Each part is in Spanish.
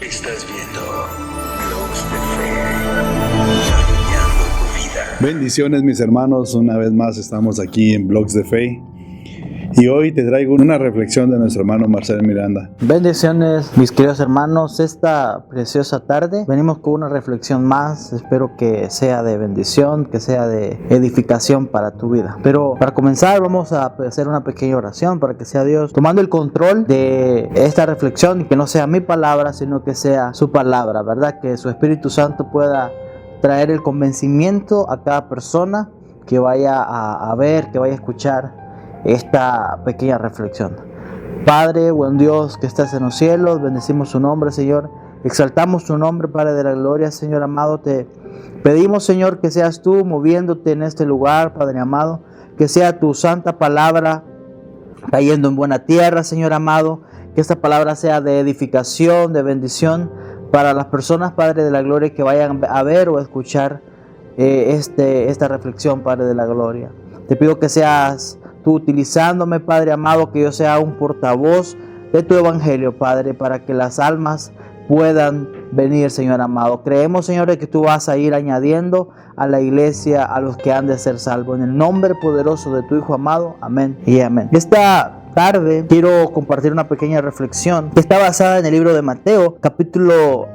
Estás viendo Blogs de Fe, cambiando tu vida. Bendiciones, mis hermanos, una vez más estamos aquí en Blogs de Fe y hoy te traigo una reflexión de nuestro hermano Marcel Miranda. Bendiciones, mis queridos hermanos, esta preciosa tarde venimos con una reflexión más. Espero que sea de bendición, que sea de edificación para tu vida. Pero para comenzar vamos a hacer una pequeña oración para que sea Dios tomando el control de esta reflexión y que no sea mi palabra, sino que sea su palabra, ¿verdad? Que su Espíritu Santo pueda traer el convencimiento a cada persona que vaya a ver, que vaya a escuchar esta pequeña reflexión. Padre, buen Dios que estás en los cielos, bendecimos su nombre, Señor. Exaltamos tu nombre, Padre de la gloria, Señor amado. Te pedimos, Señor, que seas tú moviéndote en este lugar, Padre amado. Que sea tu santa palabra cayendo en buena tierra, Señor amado. Que esta palabra sea de edificación, de bendición para las personas, Padre de la gloria, que vayan a ver o a escuchar esta reflexión, Padre de la gloria. Te pido que seas tú utilizándome, Padre amado, que yo sea un portavoz de tu evangelio, Padre, para que las almas puedan venir, Señor amado. Creemos, Señor, que tú vas a ir añadiendo a la iglesia a los que han de ser salvos. En el nombre poderoso de tu Hijo amado, amén y amén. Esta tarde quiero compartir una pequeña reflexión que está basada en el libro de Mateo, capítulo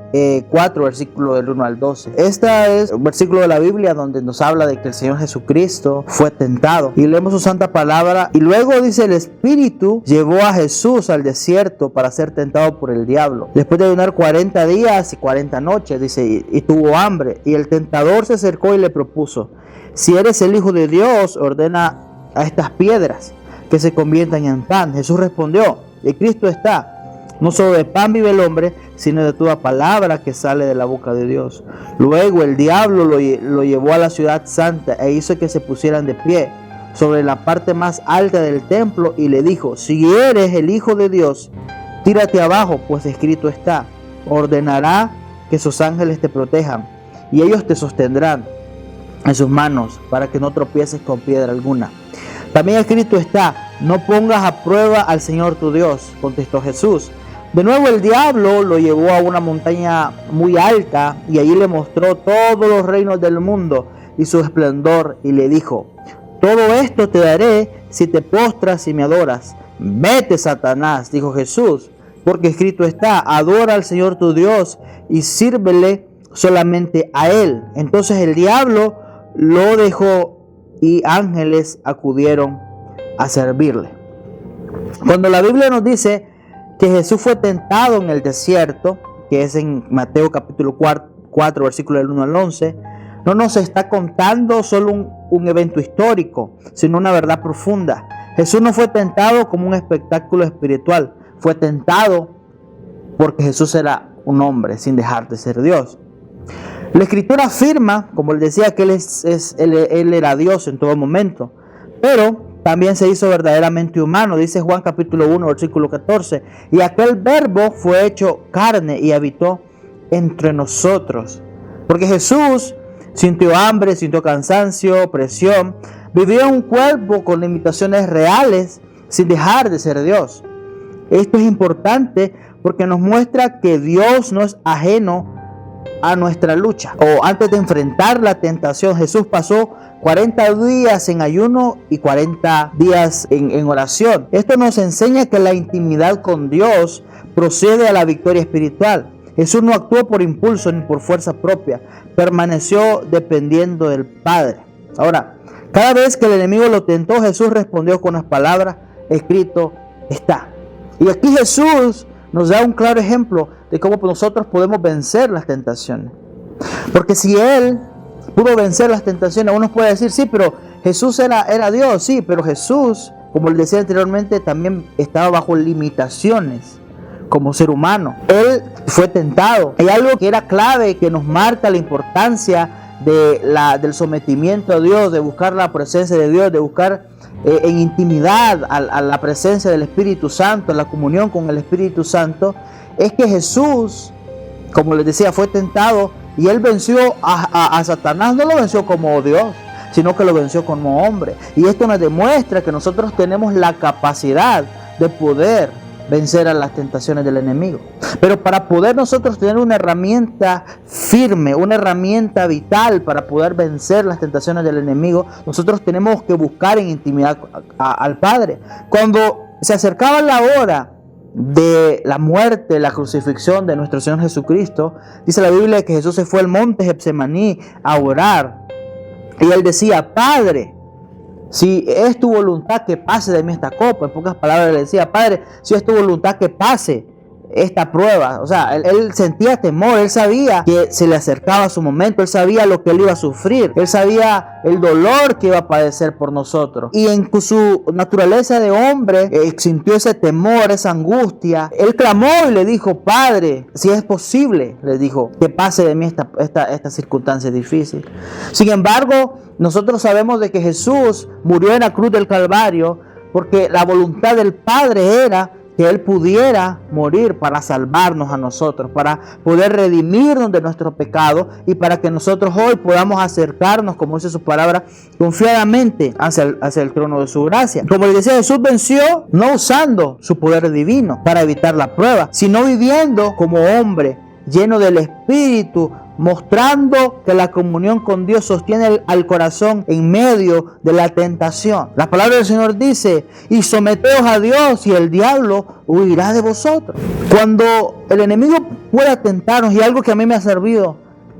4, versículo del 1 al 12. Este es un versículo de la Biblia donde nos habla de que el Señor Jesucristo fue tentado. Y leemos su santa palabra. Y luego dice: el Espíritu llevó a Jesús al desierto para ser tentado por el diablo. Después de ayunar 40 días y 40 noches, dice, y tuvo hambre. Y el tentador se acercó y le propuso: si eres el Hijo de Dios, ordena a estas piedras que se conviertan en pan. Jesús respondió: de Cristo está, no solo de pan vive el hombre, sino de toda palabra que sale de la boca de Dios. Luego el diablo lo llevó a la ciudad santa e hizo que se pusieran de pie sobre la parte más alta del templo y le dijo: si eres el Hijo de Dios, tírate abajo, pues escrito está, ordenará que sus ángeles te protejan y ellos te sostendrán en sus manos para que no tropieces con piedra alguna. También escrito está: no pongas a prueba al Señor tu Dios, contestó Jesús. De nuevo el diablo lo llevó a una montaña muy alta y allí le mostró todos los reinos del mundo y su esplendor y le dijo: todo esto te daré si te postras y me adoras. Vete, Satanás, dijo Jesús, porque escrito está: adora al Señor tu Dios y sírvele solamente a Él. Entonces el diablo lo dejó y ángeles acudieron a servirle. Cuando la Biblia nos dice que Jesús fue tentado en el desierto, que es en Mateo capítulo 4, versículo del 1 al 11, no nos está contando solo un evento histórico, sino una verdad profunda. Jesús no fue tentado como un espectáculo espiritual, fue tentado porque Jesús era un hombre sin dejar de ser Dios. La Escritura afirma, como él decía, que él era Dios en todo momento, pero también se hizo verdaderamente humano. Dice Juan capítulo 1, versículo 14, y aquel verbo fue hecho carne y habitó entre nosotros. Porque Jesús sintió hambre, sintió cansancio, presión, vivió en un cuerpo con limitaciones reales sin dejar de ser Dios. Esto es importante porque nos muestra que Dios no es ajeno a nuestra lucha. O antes de enfrentar la tentación, Jesús pasó 40 días en ayuno y 40 días en oración. Esto nos enseña que la intimidad con Dios procede a la victoria espiritual. Jesús no actuó por impulso ni por fuerza propia, permaneció dependiendo del Padre. Ahora, cada vez que el enemigo lo tentó, Jesús respondió con las palabras: escrito está. Y aquí Jesús nos da un claro ejemplo de cómo nosotros podemos vencer las tentaciones. Porque si Él pudo vencer las tentaciones, uno puede decir: sí, pero Jesús era Dios. Sí, pero Jesús, como les decía anteriormente, también estaba bajo limitaciones como ser humano. Él fue tentado. Hay algo que era clave, que nos marca la importancia del sometimiento a Dios, de buscar la presencia de Dios, de buscar en intimidad a la presencia del Espíritu Santo, la comunión con el Espíritu Santo. Es que Jesús, como les decía, fue tentado y Él venció a Satanás. No lo venció como Dios, sino que lo venció como hombre. Y esto nos demuestra que nosotros tenemos la capacidad de poder vencer a las tentaciones del enemigo. Pero para poder nosotros tener una herramienta firme, una herramienta vital para poder vencer las tentaciones del enemigo, nosotros tenemos que buscar en intimidad al Padre. Cuando se acercaba la hora de la muerte, la crucifixión de nuestro Señor Jesucristo, dice la Biblia que Jesús se fue al monte Getsemaní a orar. Y él decía: Padre, si es tu voluntad que pase de mí esta copa. En pocas palabras le decía: Padre, si es tu voluntad que pase esta prueba. O sea, él sentía temor, él sabía que se le acercaba su momento, él sabía lo que él iba a sufrir, él sabía el dolor que iba a padecer por nosotros. Y en su naturaleza de hombre, sintió ese temor, esa angustia. Él clamó y le dijo: Padre, si es posible, le dijo, que pase de mí esta circunstancia difícil. Sin embargo, nosotros sabemos de que Jesús murió en la cruz del Calvario porque la voluntad del Padre era que Él pudiera morir para salvarnos a nosotros, para poder redimirnos de nuestro pecado y para que nosotros hoy podamos acercarnos, como dice su palabra, confiadamente hacia el trono de su gracia. Como les decía, Jesús venció no usando su poder divino para evitar la prueba, sino viviendo como hombre, lleno del Espíritu, mostrando que la comunión con Dios sostiene al corazón en medio de la tentación. La palabra del Señor dice: y someteos a Dios y el diablo huirá de vosotros. Cuando el enemigo pueda tentarnos, y algo que a mí me ha servido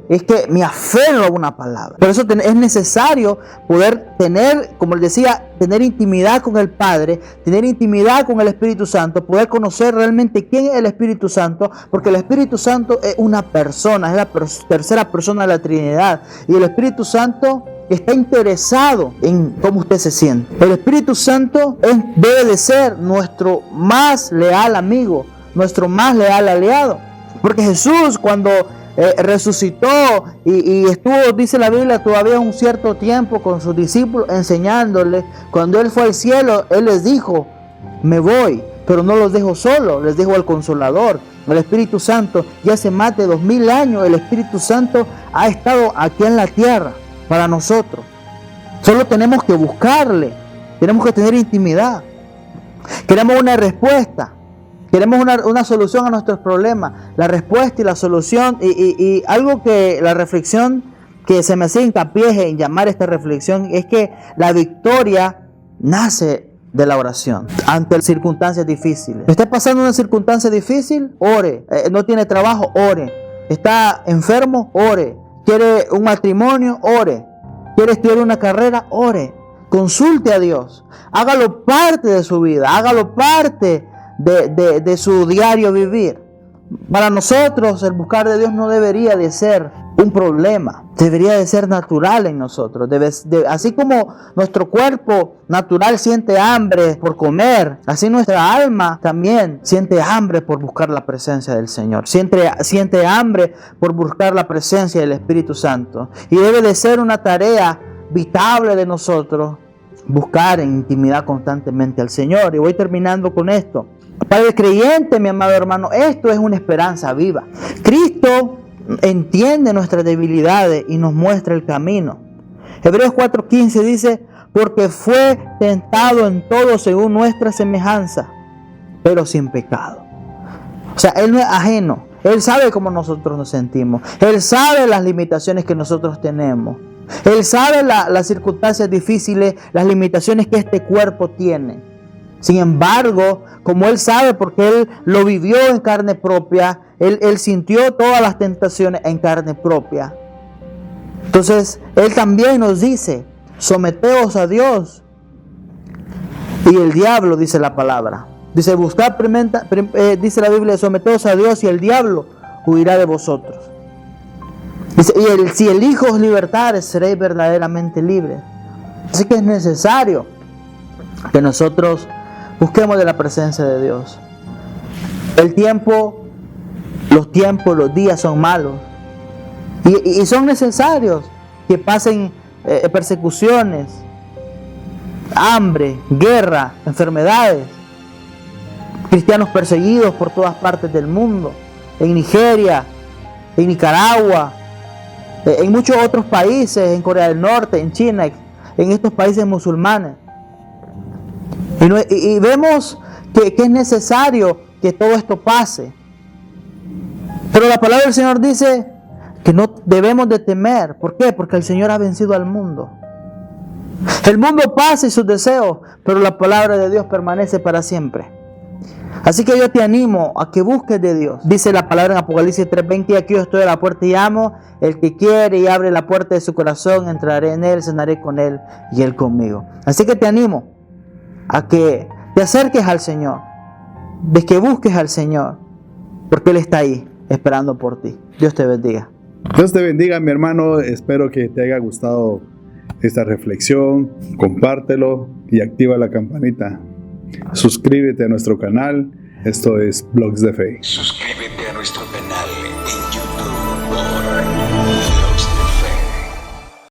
es que me aferro a una palabra. Por eso es necesario poder tener, como les decía, tener intimidad con el Padre, tener intimidad con el Espíritu Santo, poder conocer realmente quién es el Espíritu Santo, porque el Espíritu Santo es una persona, es la tercera persona de la Trinidad, y el Espíritu Santo está interesado en cómo usted se siente. El Espíritu Santo debe de ser nuestro más leal amigo, nuestro más leal aliado, porque Jesús, cuando resucitó y estuvo, dice la Biblia, todavía un cierto tiempo con sus discípulos enseñándoles. Cuando Él fue al cielo, Él les dijo: me voy, pero no los dejo solos, les dejo al Consolador, el Espíritu Santo. Ya hace más de 2000 años el Espíritu Santo ha estado aquí en la tierra para nosotros. Solo tenemos que buscarle, tenemos que tener intimidad. Queremos una respuesta. Queremos una solución a nuestros problemas, la respuesta y la solución, y algo que la reflexión que se me hacía hincapié en llamar esta reflexión es que la victoria nace de la oración ante circunstancias difíciles. ¿Está pasando una circunstancia difícil? Ore. No tiene trabajo, ore. ¿Está enfermo? Ore. ¿Quiere un matrimonio? Ore. ¿Quiere estudiar una carrera? Ore. Consulte a Dios. Hágalo parte de su vida, hágalo parte de su diario vivir. Para nosotros el buscar de Dios no debería de ser un problema, debería de ser natural en nosotros. Así como nuestro cuerpo natural siente hambre por comer, así nuestra alma también siente hambre por buscar la presencia del Señor, siente hambre por buscar la presencia del Espíritu Santo, y debe de ser una tarea vital de nosotros buscar en intimidad constantemente al Señor. Y voy terminando con esto. Para el creyente, mi amado hermano, esto es una esperanza viva. Cristo entiende nuestras debilidades y nos muestra el camino. Hebreos 4:15 dice: porque fue tentado en todo según nuestra semejanza, pero sin pecado. O sea, Él no es ajeno. Él sabe cómo nosotros nos sentimos. Él sabe las limitaciones que nosotros tenemos. Él sabe las circunstancias difíciles, las limitaciones que este cuerpo tiene. Sin embargo, como Él sabe, porque Él lo vivió en carne propia, Él sintió todas las tentaciones en carne propia. Entonces, Él también nos dice: someteos a Dios y el diablo, dice la palabra. Dice: buscad, dice la Biblia, someteos a Dios y el diablo huirá de vosotros. Dice: si el Hijo os libertare, seréis verdaderamente libres. Así que es necesario que nosotros busquemos de la presencia de Dios. Los días son malos. Y son necesarios que pasen persecuciones, hambre, guerra, enfermedades. Cristianos perseguidos por todas partes del mundo. En Nigeria, en Nicaragua, en muchos otros países, en Corea del Norte, en China, en estos países musulmanes. Y vemos que es necesario que todo esto pase. Pero la palabra del Señor dice que no debemos de temer. ¿Por qué? Porque el Señor ha vencido al mundo. El mundo pasa y sus deseos, pero la palabra de Dios permanece para siempre. Así que yo te animo a que busques de Dios. Dice la palabra en Apocalipsis 3:20, aquí yo estoy a la puerta y llamo. El que quiere y abre la puerta de su corazón, entraré en él, cenaré con él y él conmigo. Así que te animo a que te acerques al Señor, de que busques al Señor, porque Él está ahí esperando por ti. Dios te bendiga. Dios te bendiga, mi hermano. Espero que te haya gustado esta reflexión. Compártelo y activa la campanita. Suscríbete a nuestro canal. Esto es Blogs de Fe. Suscríbete